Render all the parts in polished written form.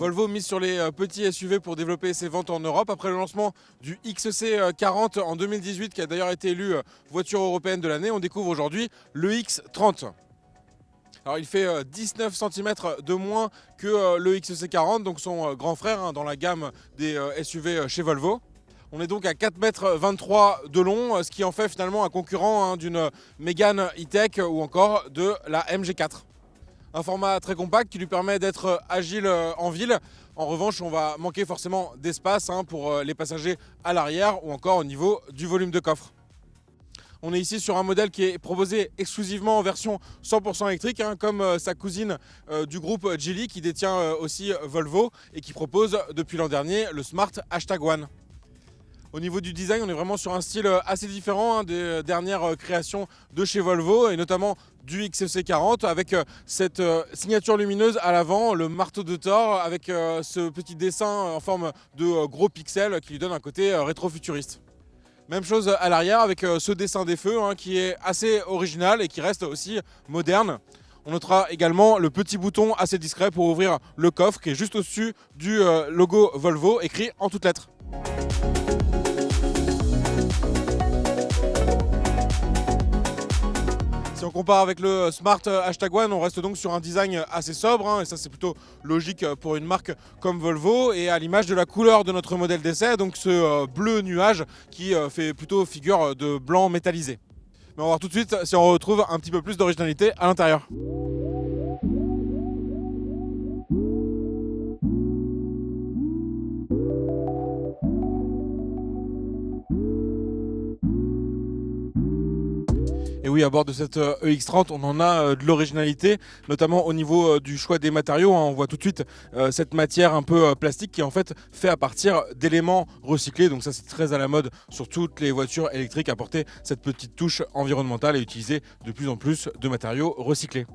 Volvo mise sur les petits SUV pour développer ses ventes en Europe. Après le lancement du XC40 en 2018, qui a d'ailleurs été élu voiture européenne de l'année, on découvre aujourd'hui le X30. Alors il fait 19 cm de moins que le XC40, donc son grand frère dans la gamme des SUV chez Volvo. On est donc à 4,23 m de long, ce qui en fait finalement un concurrent d'une Mégane E-Tech ou encore de la MG4. Un format très compact qui lui permet d'être agile en ville. En revanche, on va manquer forcément d'espace pour les passagers à l'arrière ou encore au niveau du volume de coffre. On est ici sur un modèle qui est proposé exclusivement en version 100% électrique, comme sa cousine du groupe Geely qui détient aussi Volvo et qui propose depuis l'an dernier le Smart #1. Au niveau du design, on est vraiment sur un style assez différent des dernières créations de chez Volvo et notamment du XC40 avec cette signature lumineuse à l'avant, le marteau de Thor avec ce petit dessin en forme de gros pixels qui lui donne un côté rétro-futuriste. Même chose à l'arrière avec ce dessin des feux qui est assez original et qui reste aussi moderne. On notera également le petit bouton assez discret pour ouvrir le coffre qui est juste au-dessus du logo Volvo écrit en toutes lettres. Si on compare avec le Smart #1, on reste donc sur un design assez sobre, et ça c'est plutôt logique pour une marque comme Volvo, et à l'image de la couleur de notre modèle d'essai, donc ce bleu nuage qui fait plutôt figure de blanc métallisé. Mais on va voir tout de suite si on retrouve un petit peu plus d'originalité à l'intérieur. Et oui, à bord de cette EX30, on en a de l'originalité, notamment au niveau du choix des matériaux. On voit tout de suite cette matière un peu plastique qui est en fait fait à partir d'éléments recyclés. Donc ça, c'est très à la mode sur toutes les voitures électriques, apporter cette petite touche environnementale et utiliser de plus en plus de matériaux recyclés.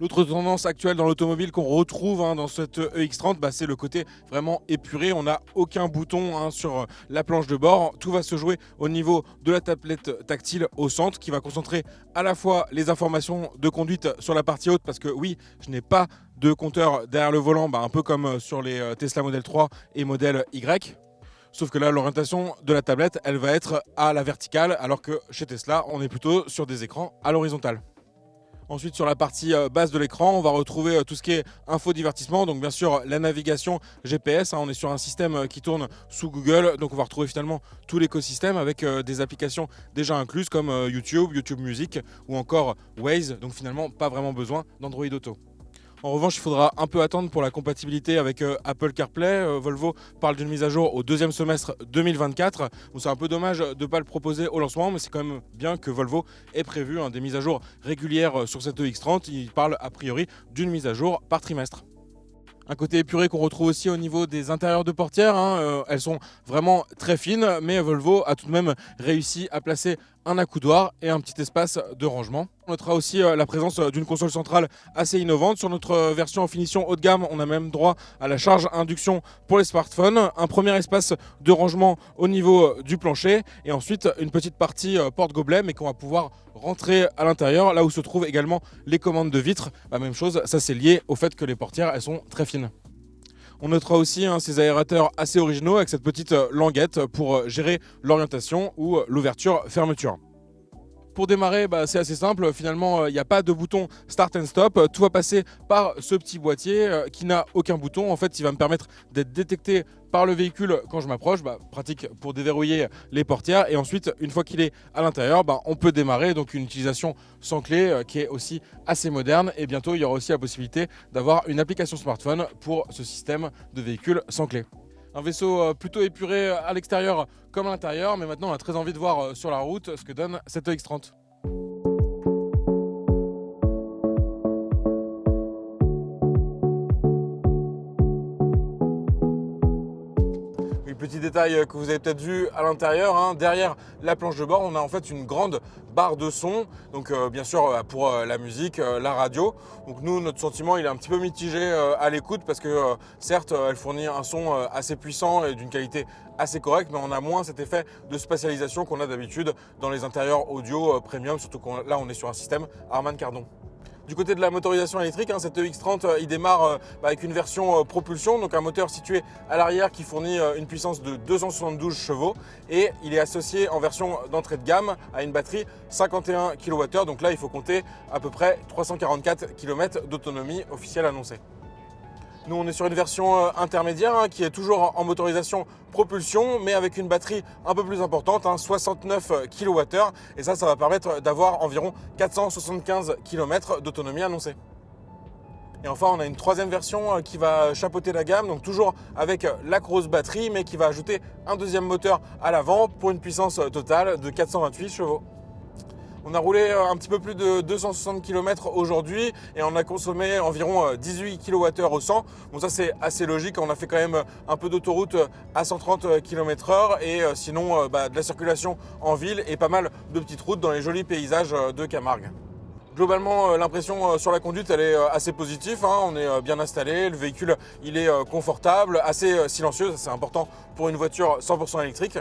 L'autre tendance actuelle dans l'automobile qu'on retrouve dans cette EX30, c'est le côté vraiment épuré. On n'a aucun bouton sur la planche de bord. Tout va se jouer au niveau de la tablette tactile au centre qui va concentrer à la fois les informations de conduite sur la partie haute, parce que oui, je n'ai pas de compteur derrière le volant, un peu comme sur les Tesla Model 3 et Model Y. Sauf que là, l'orientation de la tablette, elle va être à la verticale, alors que chez Tesla, on est plutôt sur des écrans à l'horizontale. Ensuite, sur la partie basse de l'écran, on va retrouver tout ce qui est infodivertissement. Donc bien sûr, la navigation GPS. On est sur un système qui tourne sous Google. Donc on va retrouver finalement tout l'écosystème avec des applications déjà incluses comme YouTube, YouTube Music ou encore Waze. Donc finalement, pas vraiment besoin d'Android Auto. En revanche, il faudra un peu attendre pour la compatibilité avec Apple CarPlay. Volvo parle d'une mise à jour au deuxième semestre 2024. Bon, c'est un peu dommage de ne pas le proposer au lancement, mais c'est quand même bien que Volvo ait prévu des mises à jour régulières sur cette EX30. Il parle a priori d'une mise à jour par trimestre. Un côté épuré qu'on retrouve aussi au niveau des intérieurs de portières. Elles sont vraiment très fines, mais Volvo a tout de même réussi à placer un accoudoir et un petit espace de rangement. On notera aussi la présence d'une console centrale assez innovante. Sur notre version en finition haut de gamme, on a même droit à la charge induction pour les smartphones, un premier espace de rangement au niveau du plancher et ensuite une petite partie porte-gobelet, mais qu'on va pouvoir rentrer à l'intérieur, là où se trouvent également les commandes de vitres. Même chose, ça c'est lié au fait que les portières elles sont très fines. On notera aussi ces aérateurs assez originaux avec cette petite languette pour gérer l'orientation ou l'ouverture-fermeture. Pour démarrer, c'est assez simple. Finalement, il n'y a pas de bouton Start and Stop. Tout va passer par ce petit boîtier qui n'a aucun bouton. En fait, il va me permettre d'être détecté par le véhicule quand je m'approche. Pratique pour déverrouiller les portières. Et ensuite, une fois qu'il est à l'intérieur, on peut démarrer. Donc une utilisation sans clé qui est aussi assez moderne. Et bientôt, il y aura aussi la possibilité d'avoir une application smartphone pour ce système de véhicule sans clé. Un vaisseau plutôt épuré à l'extérieur comme à l'intérieur, mais maintenant on a très envie de voir sur la route ce que donne cette EX30. Petit détail que vous avez peut-être vu à l'intérieur, derrière la planche de bord, on a en fait une grande barre de son, donc bien sûr pour la musique, la radio. Donc nous, notre sentiment, il est un petit peu mitigé à l'écoute parce que certes, elle fournit un son assez puissant et d'une qualité assez correcte, mais on a moins cet effet de spatialisation qu'on a d'habitude dans les intérieurs audio premium, surtout là on est sur un système Harman Kardon. Du côté de la motorisation électrique, cette EX30 il démarre avec une version propulsion, donc un moteur situé à l'arrière qui fournit une puissance de 272 chevaux et il est associé en version d'entrée de gamme à une batterie 51 kWh, donc là il faut compter à peu près 344 km d'autonomie officielle annoncée. Nous, on est sur une version intermédiaire qui est toujours en motorisation propulsion, mais avec une batterie un peu plus importante, 69 kWh. Et ça va permettre d'avoir environ 475 km d'autonomie annoncée. Et enfin, on a une troisième version qui va chapeauter la gamme, donc toujours avec la grosse batterie, mais qui va ajouter un deuxième moteur à l'avant pour une puissance totale de 428 chevaux. On a roulé un petit peu plus de 260 km aujourd'hui et on a consommé environ 18 kWh au 100. Bon, ça c'est assez logique, on a fait quand même un peu d'autoroute à 130 km/h et sinon de la circulation en ville et pas mal de petites routes dans les jolis paysages de Camargue. Globalement, l'impression sur la conduite elle est assez positive, on est bien installé, le véhicule il est confortable, assez silencieux, c'est important pour une voiture 100% électrique.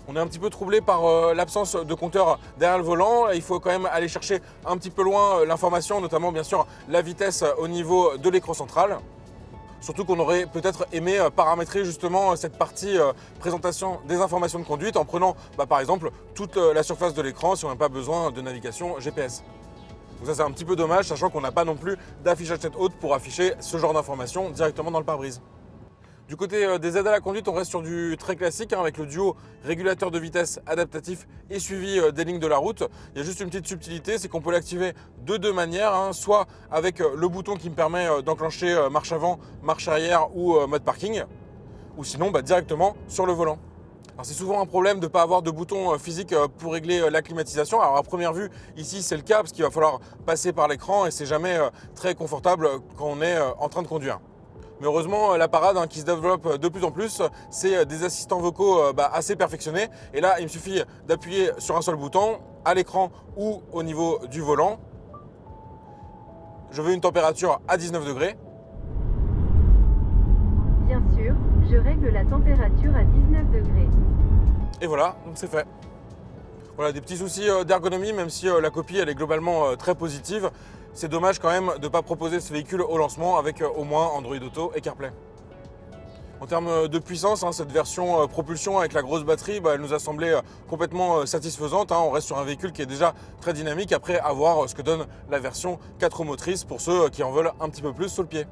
On est un petit peu troublé par l'absence de compteur derrière le volant. Il faut quand même aller chercher un petit peu loin l'information, notamment bien sûr la vitesse au niveau de l'écran central. Surtout qu'on aurait peut-être aimé paramétrer justement cette partie présentation des informations de conduite en prenant par exemple toute la surface de l'écran si on n'a pas besoin de navigation GPS. Donc ça c'est un petit peu dommage, sachant qu'on n'a pas non plus d'affichage tête haute pour afficher ce genre d'informations directement dans le pare-brise. Du côté des aides à la conduite, on reste sur du très classique avec le duo régulateur de vitesse adaptatif et suivi des lignes de la route. Il y a juste une petite subtilité, c'est qu'on peut l'activer de deux manières, soit avec le bouton qui me permet d'enclencher marche avant, marche arrière ou mode parking, ou sinon directement sur le volant. Alors c'est souvent un problème de ne pas avoir de bouton physique pour régler la climatisation. Alors à première vue, ici c'est le cas parce qu'il va falloir passer par l'écran et c'est jamais très confortable quand on est en train de conduire. Mais heureusement, la parade qui se développe de plus en plus, c'est des assistants vocaux assez perfectionnés. Et là, il me suffit d'appuyer sur un seul bouton, à l'écran ou au niveau du volant. Je veux une température à 19 degrés. Bien sûr, je règle la température à 19 degrés. Et voilà, donc c'est fait. Voilà, des petits soucis d'ergonomie, même si la copie elle est globalement très positive. C'est dommage quand même de ne pas proposer ce véhicule au lancement avec au moins Android Auto et CarPlay. En termes de puissance, cette version propulsion avec la grosse batterie, elle nous a semblé complètement satisfaisante. On reste sur un véhicule qui est déjà très dynamique après à voir ce que donne la version 4 roues motrices pour ceux qui en veulent un petit peu plus sous le pied.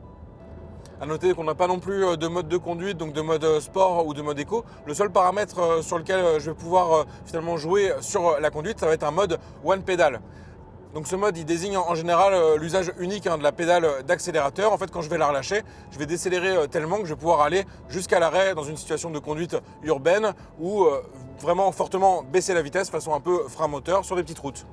A noter qu'on n'a pas non plus de mode de conduite, donc de mode sport ou de mode éco. Le seul paramètre sur lequel je vais pouvoir finalement jouer sur la conduite, ça va être un mode one pedal. Donc ce mode il désigne en général l'usage unique de la pédale d'accélérateur. En fait quand je vais la relâcher, je vais décélérer tellement que je vais pouvoir aller jusqu'à l'arrêt dans une situation de conduite urbaine ou vraiment fortement baisser la vitesse façon un peu frein moteur sur des petites routes.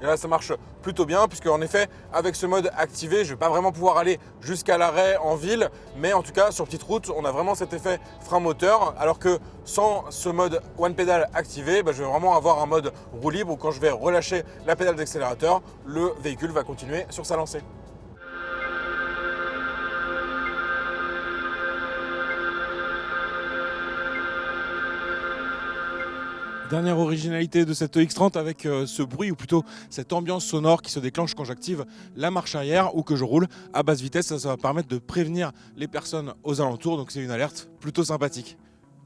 Et là ça marche plutôt bien puisque en effet avec ce mode activé je ne vais pas vraiment pouvoir aller jusqu'à l'arrêt en ville, mais en tout cas sur petite route on a vraiment cet effet frein moteur, alors que sans ce mode one pedal activé, je vais vraiment avoir un mode roue libre où quand je vais relâcher la pédale d'accélérateur, le véhicule va continuer sur sa lancée. Dernière originalité de cette EX30 avec ce bruit ou plutôt cette ambiance sonore qui se déclenche quand j'active la marche arrière ou que je roule à basse vitesse. Ça va permettre de prévenir les personnes aux alentours, donc c'est une alerte plutôt sympathique.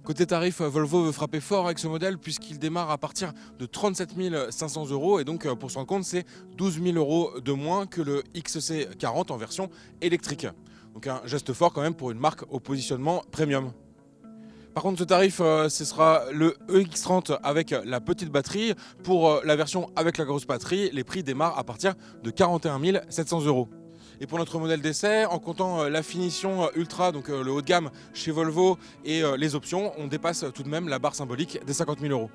Côté tarif, Volvo veut frapper fort avec ce modèle puisqu'il démarre à partir de 37 500 € et donc pour se rendre compte c'est 12 000 € de moins que le XC40 en version électrique. Donc un geste fort quand même pour une marque au positionnement premium. Par contre ce tarif ce sera le EX30 avec la petite batterie. Pour la version avec la grosse batterie, les prix démarrent à partir de 41 700 €. Et pour notre modèle d'essai, en comptant la finition ultra, donc le haut de gamme chez Volvo et les options, on dépasse tout de même la barre symbolique des 50 000 €.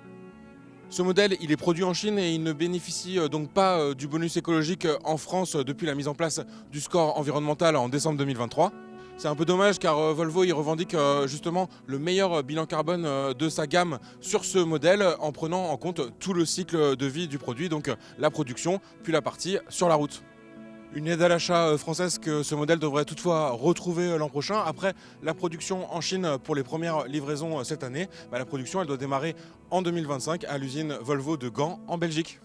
Ce modèle, il est produit en Chine et il ne bénéficie donc pas du bonus écologique en France depuis la mise en place du score environnemental en décembre 2023. C'est un peu dommage car Volvo il revendique justement le meilleur bilan carbone de sa gamme sur ce modèle en prenant en compte tout le cycle de vie du produit, donc la production puis la partie sur la route. Une aide à l'achat française que ce modèle devrait toutefois retrouver l'an prochain. Après la production en Chine pour les premières livraisons cette année, la production elle doit démarrer en 2025 à l'usine Volvo de Gand en Belgique.